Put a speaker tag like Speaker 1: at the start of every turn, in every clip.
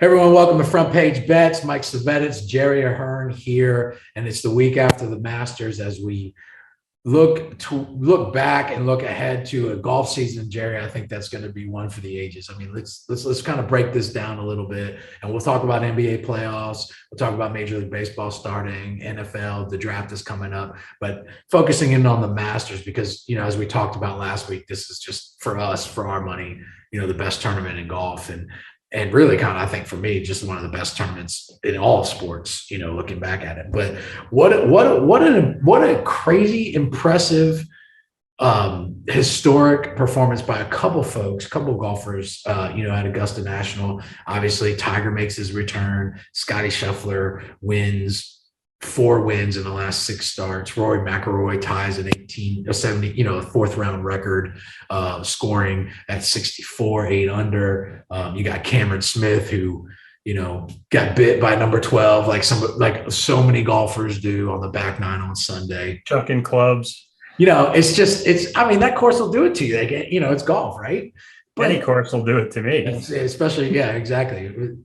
Speaker 1: Hey everyone, welcome to Front Page Bets. Mike Szvetitz, Gerry Ahern here, and it's the week after the Masters as we look back and look ahead to a golf season. Gerry, I think that's going to be one for the ages. I mean, let's kind of break this down a little bit, and we'll talk about NBA playoffs. We'll talk about Major League Baseball starting, NFL, the draft is coming up, but focusing in on the Masters because as we talked about last week, this is just for us, for our money, the best tournament in golf and really kind of, I think for me, just one of the best tournaments in all sports, looking back at it. But what a crazy, impressive, historic performance by a couple golfers, at Augusta National. Obviously, Tiger makes his return. Scotty Scheffler wins. 4 wins in the last 6 starts. Rory McIlroy ties an 70, fourth round record, scoring at 64, 8 under. You got Cameron Smith, who, got bit by number 12, like so many golfers do on the back 9 on Sunday.
Speaker 2: Chucking clubs.
Speaker 1: That course will do it to you. Like, it's golf, right?
Speaker 2: But any course will do it to me.
Speaker 1: Especially, yeah, exactly.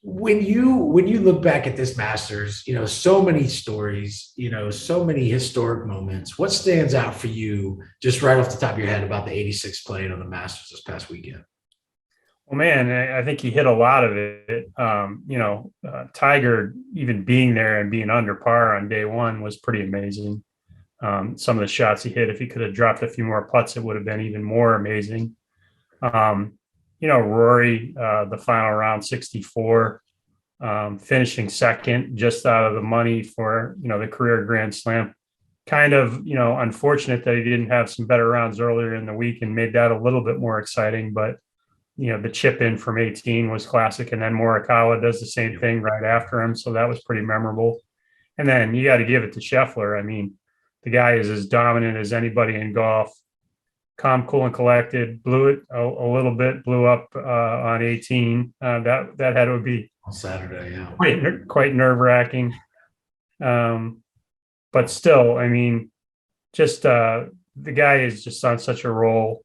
Speaker 1: When you look back at this Masters, so many stories, so many historic moments. What stands out for you, just right off the top of your head, about the 86 playing on the Masters this past weekend?
Speaker 2: Well, man, I think he hit a lot of it. Tiger even being there and being under par on day one was pretty amazing. Some of the shots he hit, if he could have dropped a few more putts, it would have been even more amazing. Rory, the final round 64, finishing second, just out of the money for, the career Grand Slam. Kind of, unfortunate that he didn't have some better rounds earlier in the week and made that a little bit more exciting. But, the chip in from 18 was classic. And then Morikawa does the same thing right after him. So that was pretty memorable. And then you got to give it to Scheffler. I mean, the guy is as dominant as anybody in golf. Calm, cool, and collected. Blew it a little bit. Blew up on 18. That had to be
Speaker 1: on Saturday. Yeah,
Speaker 2: quite nerve wracking. But still, I mean, just the guy is just on such a roll,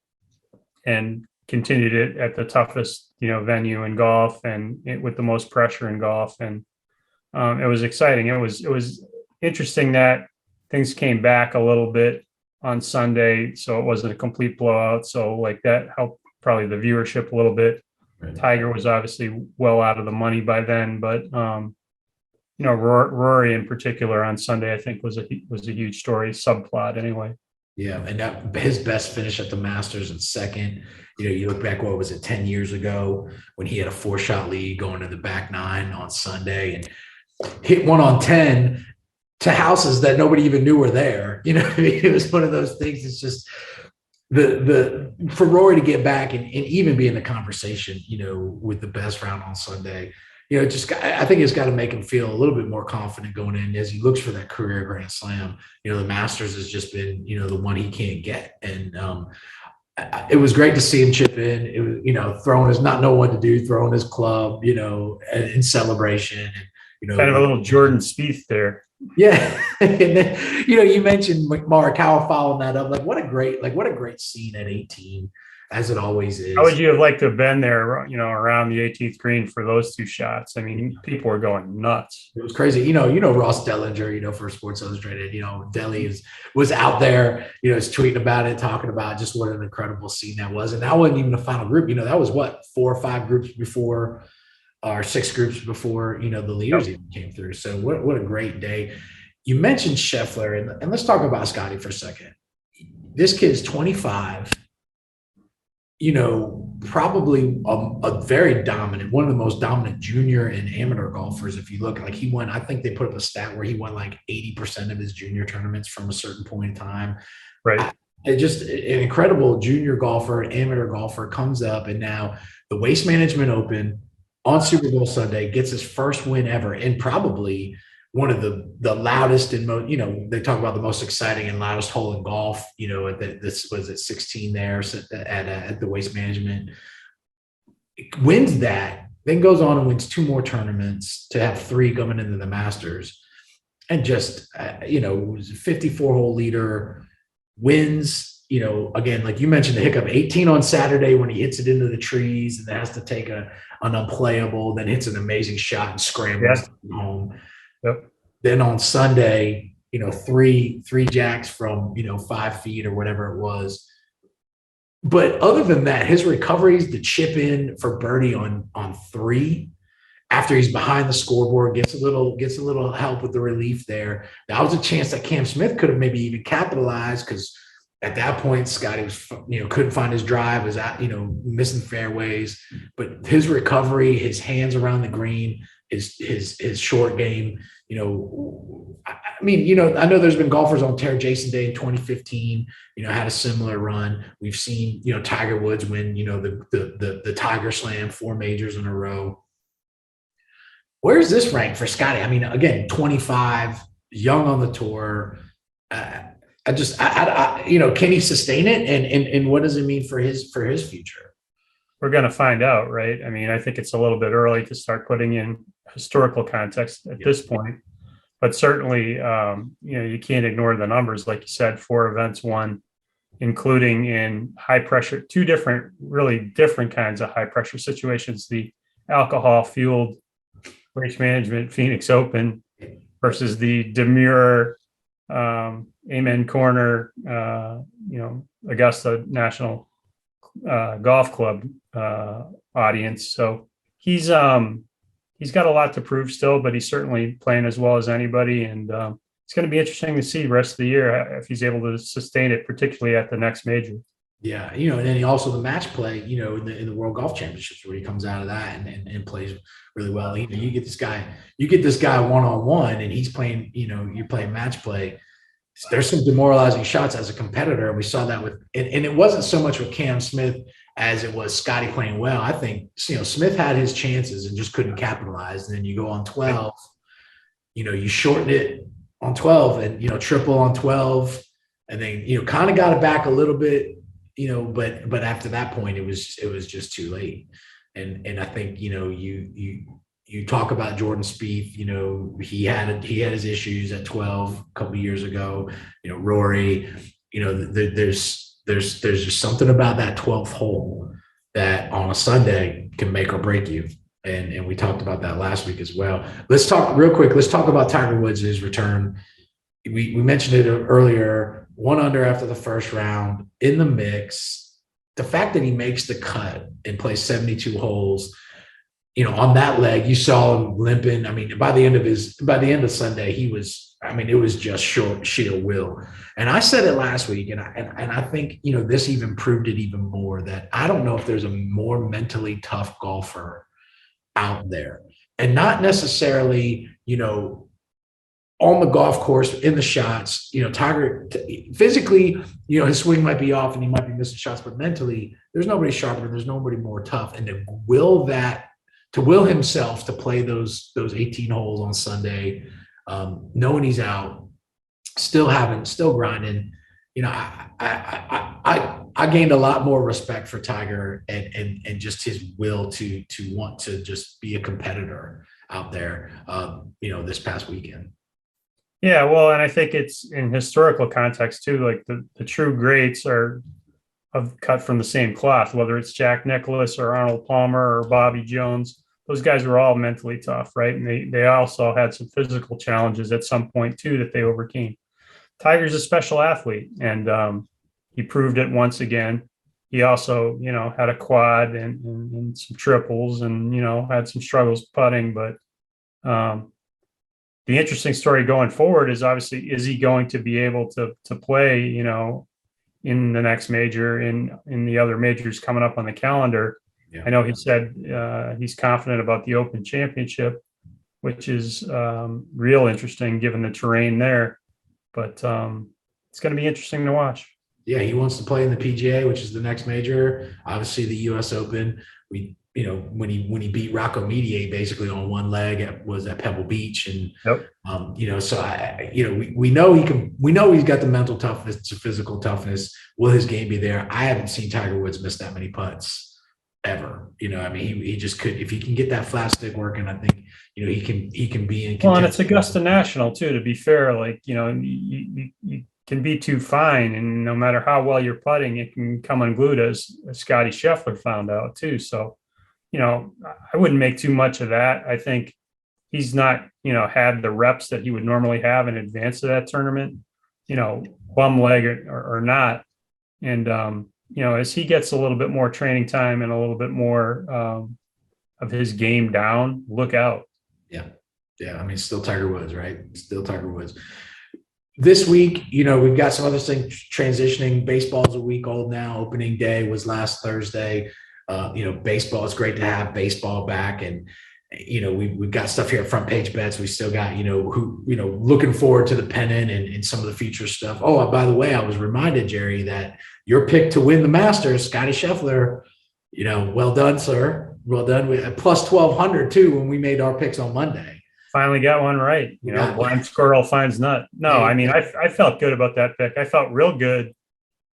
Speaker 2: and continued it at the toughest venue in golf and with the most pressure in golf, and it was exciting. It was interesting that things came back a little bit on Sunday, so it wasn't a complete blowout. So like that helped probably the viewership a little bit. Right. Tiger was obviously well out of the money by then, but Rory in particular on Sunday, I think was a huge story, subplot anyway.
Speaker 1: Yeah, and that his best finish at the Masters in second. You look back, what was it, 10 years ago when he had a 4-shot lead going to the back 9 on Sunday and hit one on 10 to houses that nobody even knew were there. It was one of those things. It's just the for Rory to get back and even be in the conversation, with the best round on Sunday, I think it's got to make him feel a little bit more confident going in as he looks for that career Grand Slam. The Masters has just been, the one he can't get. And it was great to see him chip in. It was, throwing his, not know what to do, throwing his club, in celebration. And,
Speaker 2: kind of a little Jordan Spieth there.
Speaker 1: Yeah. And then, you mentioned Morikawa following that up. What a great scene at 18, as it always is.
Speaker 2: How would you have liked to have been there, around the 18th green for those 2 shots? I mean, people were going nuts.
Speaker 1: It was crazy. Ross Dellinger, for Sports Illustrated, Delly was out there, is tweeting about it, talking about just what an incredible scene that was. And that wasn't even the final group. That was 4 or 5 groups before, or 6 groups before, the leaders even came through. So what a great day. You mentioned Scheffler, and let's talk about Scotty for a second. This kid's 25, probably a very dominant, one of the most dominant junior and amateur golfers. If you look, he won, I think they put up a stat where he won 80% of his junior tournaments from a certain point in time.
Speaker 2: Right.
Speaker 1: Just an incredible junior golfer, amateur golfer, comes up, and now the Waste Management Open on Super Bowl Sunday gets his first win ever, and probably one of the loudest and most, they talk about the most exciting and loudest hole in golf, this was at 16 there at the Waste Management, wins that, then goes on and wins 2 more tournaments to have 3 coming into the Masters, and just, 54-hole leader, wins, again, like you mentioned, the hiccup, 18 on Saturday when he hits it into the trees and has to take a an unplayable, then hits an amazing shot and scrambles home.
Speaker 2: Yep.
Speaker 1: Then on Sunday, three jacks from 5 feet or whatever it was. But other than that, his recoveries, the chip in for birdie on 3 after he's behind the scoreboard, gets a little help with the relief there. That was a chance that Cam Smith could have maybe even capitalized, because at that point, Scotty was, couldn't find his drive, was out, missing fairways. But his recovery, his hands around the green, his short game, I know there's been golfers on tear. Jason Day in 2015, had a similar run. We've seen, Tiger Woods win, the Tiger Slam, 4 majors in a row. Where's this rank for Scotty? I mean, again, 25, young on the tour. Can he sustain it? And what does it mean for his future?
Speaker 2: We're going to find out, right? I mean, I think it's a little bit early to start putting in historical context at this point, but certainly, you can't ignore the numbers. Like you said, 4 events won, including in high pressure, 2 really different kinds of high pressure situations: the alcohol fueled race management Phoenix Open versus the demure Amen Corner, Augusta National Golf Club audience. So he's got a lot to prove still, but he's certainly playing as well as anybody. And it's going to be interesting to see the rest of the year if he's able to sustain it, particularly at the next major.
Speaker 1: Yeah, and then he also the match play, in the World Golf Championships, where he comes out of that and plays really well. You get this guy one-on-one, and he's playing, you're playing match play. There's some demoralizing shots as a competitor, and we saw that and it wasn't so much with Cam Smith as it was Scotty playing well. I think, Smith had his chances and just couldn't capitalize. And then you go on 12, you shorten it on 12 and, triple on 12, and then, kind of got it back a little bit, but after that point, it was just too late. And I think, you talk about Jordan Spieth, he had his issues at 12 a couple of years ago, Rory, there's just something about that 12th hole that on a Sunday can make or break you. And we talked about that last week as well. Let's talk real quick. Let's talk about Tiger Woods' return. We mentioned it earlier, 1 under after the first round, in the mix. The fact that he makes the cut and plays 72 holes, on that leg, you saw him limping. I mean, by the end of Sunday, it was just sheer will. And I said it last week, and I think, this even proved it even more, that I don't know if there's a more mentally tough golfer out there, and not necessarily, on the golf course, in the shots. Tiger physically, his swing might be off and he might be missing shots, but mentally, there's nobody sharper, there's nobody more tough. And to will himself to play those 18 holes on Sunday, knowing he's out, still grinding. I gained a lot more respect for Tiger and just his will to want to just be a competitor out there, this past weekend.
Speaker 2: Yeah, well, and I think it's in historical context too. Like the true greats are cut from the same cloth, whether it's Jack Nicklaus or Arnold Palmer or Bobby Jones. Those guys were all mentally tough, right? And they also had some physical challenges at some point too that they overcame. Tiger's a special athlete, and he proved it once again. He also, had a quad and some triples, and had some struggles putting. But the interesting story going forward is, obviously, is he going to be able to play, in the next major, in the other majors coming up on the calendar? Yeah. I know he said he's confident about the Open Championship, which is real interesting given the terrain there. But it's going to be interesting to watch.
Speaker 1: Yeah, he wants to play in the PGA, which is the next major. Obviously, the U.S. Open. When he beat Rocco Mediate basically on one leg was at Pebble Beach, and
Speaker 2: yep.
Speaker 1: So we know he can. We know he's got the mental toughness, the physical toughness. Will his game be there? I haven't seen Tiger Woods miss that many putts ever. He just could, if he can get that flat stick working. I think he can be in.
Speaker 2: Well, and it's Augusta National too. To be fair, like you can be too fine, and no matter how well you're putting, it can come unglued, as Scotty Scheffler found out too. So I wouldn't make too much of that. I think he's not, had the reps that he would normally have in advance of that tournament, bum leg or not. And, as he gets a little bit more training time and a little bit more of his game down, look out.
Speaker 1: Yeah. Yeah. I mean, still Tiger Woods, right? Still Tiger Woods. This week, we've got some other things transitioning. Baseball's a week old now. Opening day was last Thursday. Baseball, it's great to have baseball back. And, we've got stuff here at FrontPageBets. We still got, looking forward to the pennant and some of the future stuff. Oh, by the way, I was reminded, Gerry, that your pick to win the Masters, Scotty Scheffler, well done, sir. Well done. We had plus 1,200 too when we made our picks on Monday.
Speaker 2: Finally got one right. Blind squirrel finds nut. No, I mean, I felt good about that pick. I felt real good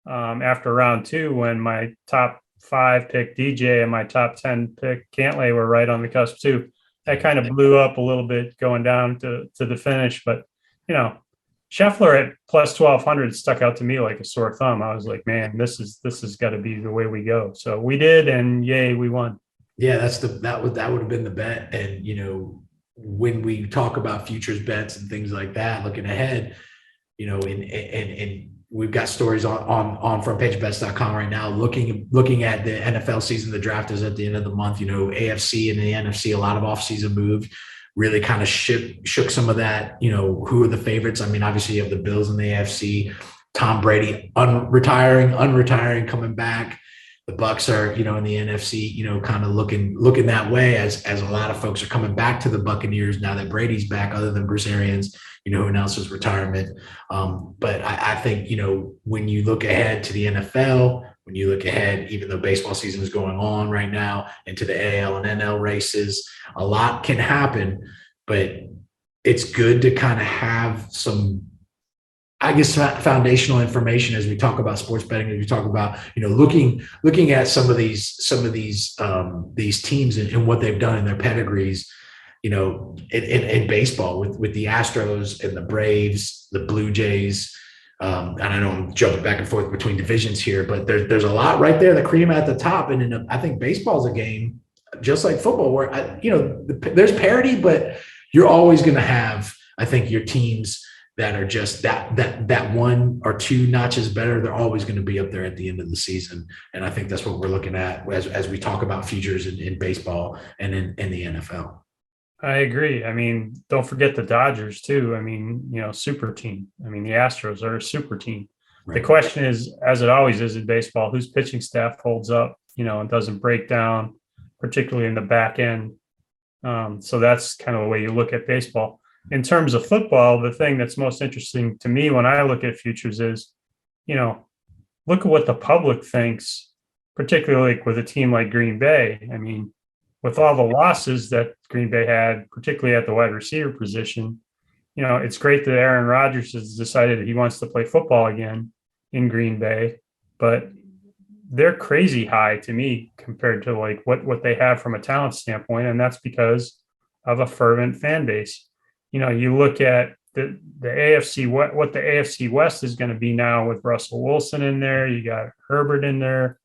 Speaker 2: after round 2 when my top 5 pick DJ and my top 10 pick Cantlay were right on the cusp too. That kind of blew up a little bit going down to the finish, but Scheffler at plus 1,200 stuck out to me like a sore thumb. I was like, man, this has got to be the way we go. So we did, and yay, we won. Yeah,
Speaker 1: that would have been the bet. And when we talk about futures bets and things like that, looking ahead, and we've got stories on frontpagebets.com right now, looking at the NFL season. The draft is at the end of the month. AFC and the NFC, a lot of offseason moves really kind of shook some of that. Who are the favorites? I mean, obviously you have the Bills in the AFC, Tom Brady unretiring, coming back. The Bucks are, in the NFC, kind of looking that way as a lot of folks are coming back to the Buccaneers now that Brady's back, other than Bruce Arians, who announced his retirement. But I think, when you look ahead to the NFL, when you look ahead, even though baseball season is going on right now, into the AL and NL races, a lot can happen, but it's good to kind of have some, I guess, foundational information as we talk about sports betting, as we talk about, looking at some of these teams and what they've done in their pedigrees, in baseball with the Astros and the Braves, the Blue Jays. And I know I'm jumping back and forth between divisions here, but there's a lot right there, the cream at the top. And I think baseball is a game just like football where, there's parity, but you're always going to have, I think, your teams that are just that one or two notches better. They're always going to be up there at the end of the season. And I think that's what we're looking at as we talk about futures in baseball and in the NFL.
Speaker 2: I agree. I mean, don't forget the Dodgers too. I mean, super team. I mean, the Astros are a super team. Right. The question is, as it always is in baseball, whose pitching staff holds up, and doesn't break down, particularly in the back end. So that's kind of the way you look at baseball. In terms of football, the thing that's most interesting to me when I look at futures is, look at what the public thinks, particularly with a team like Green Bay. I mean, with all the losses that Green Bay had, particularly at the wide receiver position, it's great that Aaron Rodgers has decided that he wants to play football again in Green Bay, but they're crazy high to me compared to like what they have from a talent standpoint. And that's because of a fervent fan base. You look at the AFC, what the AFC West is going to be now with Russell Wilson in there. You got Herbert in there.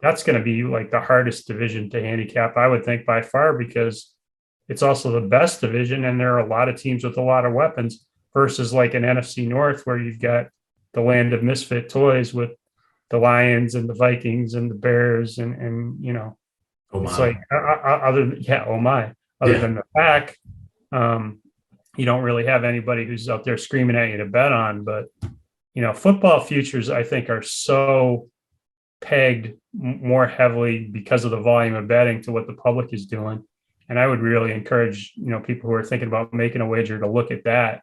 Speaker 2: That's going to be like the hardest division to handicap, I would think, by far, because it's also the best division. And there are a lot of teams with a lot of weapons versus like an NFC North where you've got the land of misfit toys with the Lions and the Vikings and the Bears. And it's like other than the pack, you don't really have anybody who's out there screaming at you to bet on. But, football futures, I think, are so pegged more heavily because of the volume of betting to what the public is doing. And I would really encourage, people who are thinking about making a wager to look at that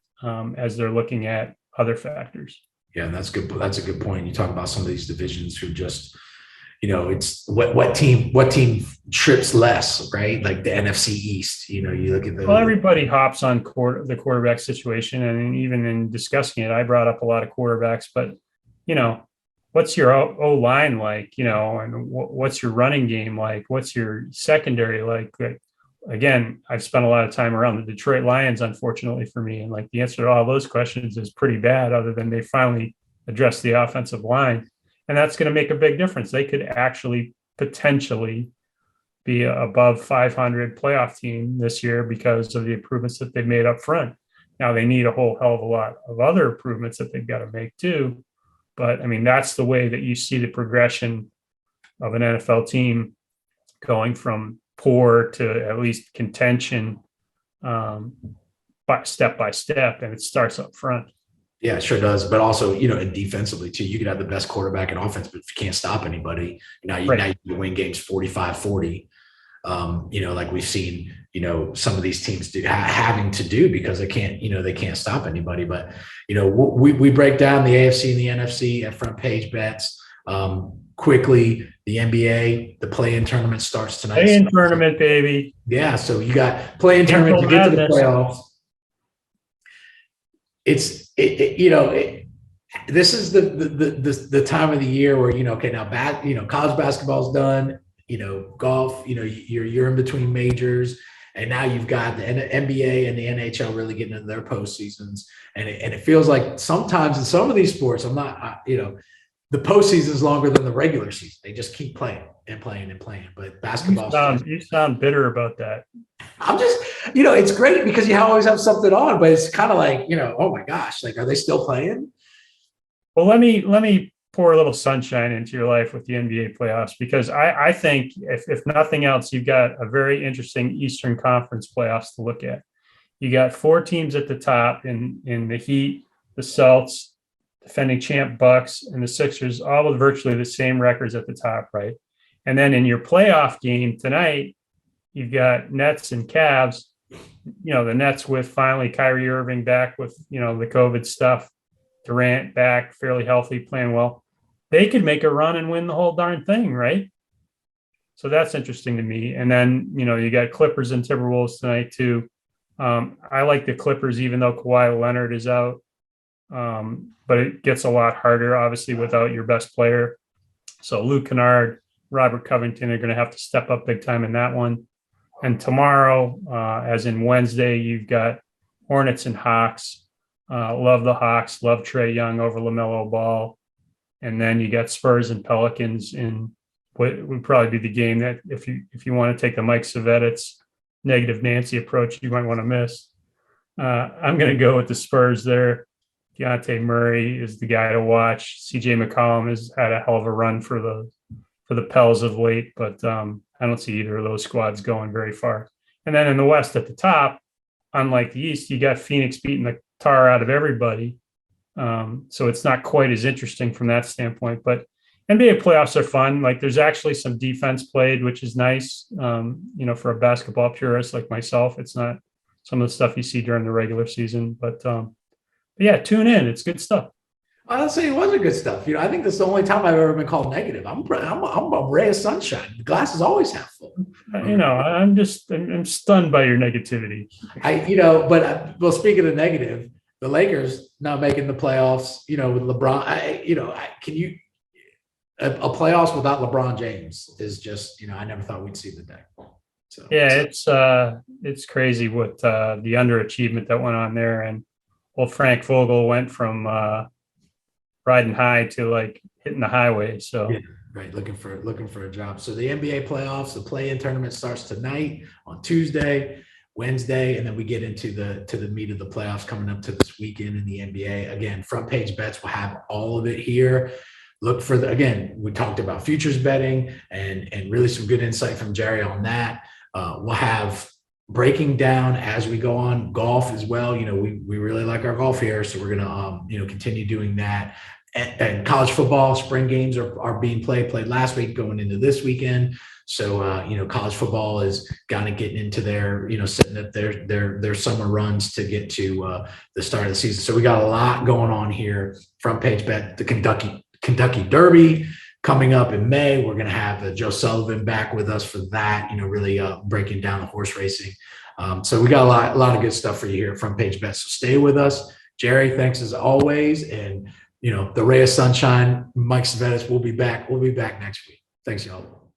Speaker 2: as they're looking at other factors.
Speaker 1: Yeah, and that's good. That's a good point. You talk about some of these divisions who just, it's what team trips less, right? Like the NFC East, you look at
Speaker 2: everybody hops on the quarterback situation. And even in discussing it, I brought up a lot of quarterbacks, but, what's your O-line like, and what's your running game like? What's your secondary like? Again, I've spent a lot of time around the Detroit Lions, unfortunately for me. And like the answer to all those questions is pretty bad, other than they finally addressed the offensive line. And that's going to make a big difference. They could actually potentially be a above 500 playoff team this year because of the improvements that they've made up front. Now they need a whole hell of a lot of other improvements that they've got to make too. But I mean, that's the way that you see the progression of an NFL team going from poor to at least contention, by step, and it starts up front.
Speaker 1: Yeah, it sure does. But also, and defensively too, you could have the best quarterback in offense, but if you can't stop anybody, now you win games 45-40. Like we've seen, some of these teams having to do because they can't stop anybody. But, we break down the AFC and the NFC at Front Page Bets. Quickly, the NBA, the play-in tournament starts tonight.
Speaker 2: Play-in tournament, baby.
Speaker 1: Yeah, so you got play-in tournament to get to the playoffs. This is the time of the year where now college basketball's done, golf, you're in between majors, and now you've got the NBA and the NHL really getting into their postseasons, and it feels like sometimes in some of these sports, the postseason is longer than the regular season. They just keep playing and playing and playing. But basketball,
Speaker 2: you sound bitter about that.
Speaker 1: I'm just, it's great because you always have something on, but it's kind of like, oh my gosh, like, are they still playing?
Speaker 2: Well, let me pour a little sunshine into your life with the NBA playoffs, because I think if nothing else, you've got a very interesting Eastern Conference playoffs to look at. You got 4 teams at the top in the Heat, the Celtics, defending champ Bucks, and the Sixers, all with virtually the same records at the top, right? And then in your playoff game tonight, you've got Nets and Cavs. The Nets with finally Kyrie Irving back with, the COVID stuff, Durant back, fairly healthy, playing well. They could make a run and win the whole darn thing, right? So that's interesting to me. And then, you got Clippers and Timberwolves tonight too. I like the Clippers, even though Kawhi Leonard is out. But it gets a lot harder, obviously, without your best player. So Luke Kennard, Robert Covington are going to have to step up big time in that one. And tomorrow, as in Wednesday, you've got Hornets and Hawks. Love the Hawks, love Trae Young over LaMelo Ball. And then you got Spurs and Pelicans in what would probably be the game that if you want to take the Mike Szvetitz negative Nancy approach, you might want to miss. I'm going to go with the Spurs there. Dejounte Murray is the guy to watch. CJ McCollum has had a hell of a run for the Pels of late, but I don't see either of those squads going very far. And then in the West at the top, unlike the East, you got Phoenix beating the tar out of everybody. So it's not quite as interesting from that standpoint, but NBA playoffs are fun. Like there's actually some defense played, which is nice. For a basketball purist like myself, it's not some of the stuff you see during the regular season, but yeah, tune in. It's good stuff.
Speaker 1: Honestly, it wasn't good stuff. I think that's the only time I've ever been called negative. I'm a ray of sunshine. The glass is always half full.
Speaker 2: I'm stunned by your negativity.
Speaker 1: Well, speaking of negative, the Lakers not making the playoffs, with LeBron, a playoffs without LeBron James is just, I never thought we'd see the day. So
Speaker 2: yeah, it's crazy what the underachievement that went on there. And well, Frank Vogel went from riding high to like hitting the highway. So
Speaker 1: yeah, right, looking for a job. So the NBA playoffs, the play-in tournament starts tonight on Tuesday, Wednesday, and then we get into the meat of the playoffs coming up to this weekend in the NBA. Again, Front Page Bets will have all of it here. Look for again, we talked about futures betting and really some good insight from Gerry on that. We'll have breaking down as we go on golf as well. We really like our golf here, so we're gonna continue doing that. And college football spring games are being played last week, going into this weekend. So college football is kind of getting into their setting up their summer runs to get to the start of the season. So we got a lot going on here. Front Page Bet, the Kentucky Derby coming up in May. We're going to have Joe Sullivan back with us for that, really breaking down the horse racing. So we got a lot of good stuff for you here at Front Page Bets. So stay with us. Gerry, thanks as always. And, the ray of sunshine, Mike Szvetitz, we'll be back. We'll be back next week. Thanks, y'all.